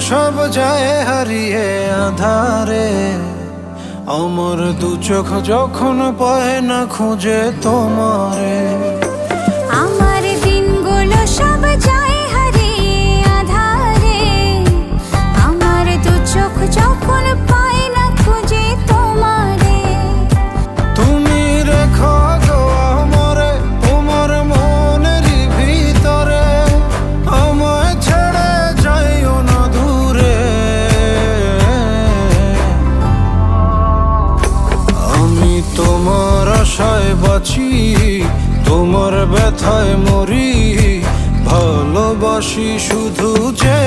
সব যায় হারিয়ে আধারে। আমার দু চোখ যখন পায় না খুঁজে তোমারে। আমার দিনগুলো সব যায় হারিয়ে আঁধারে। আমার দু চোখ যখন পায় না খুঁজে তোমারে। তুমি রেখো গো আমারে তোমার মনের ভিতরে, আমায় ছেড়ে যাইও না দূরে। আমি তোমার আশায় বাঁচি, তোমার ব্যথায় মরি, ভালোবাসি শুধু যে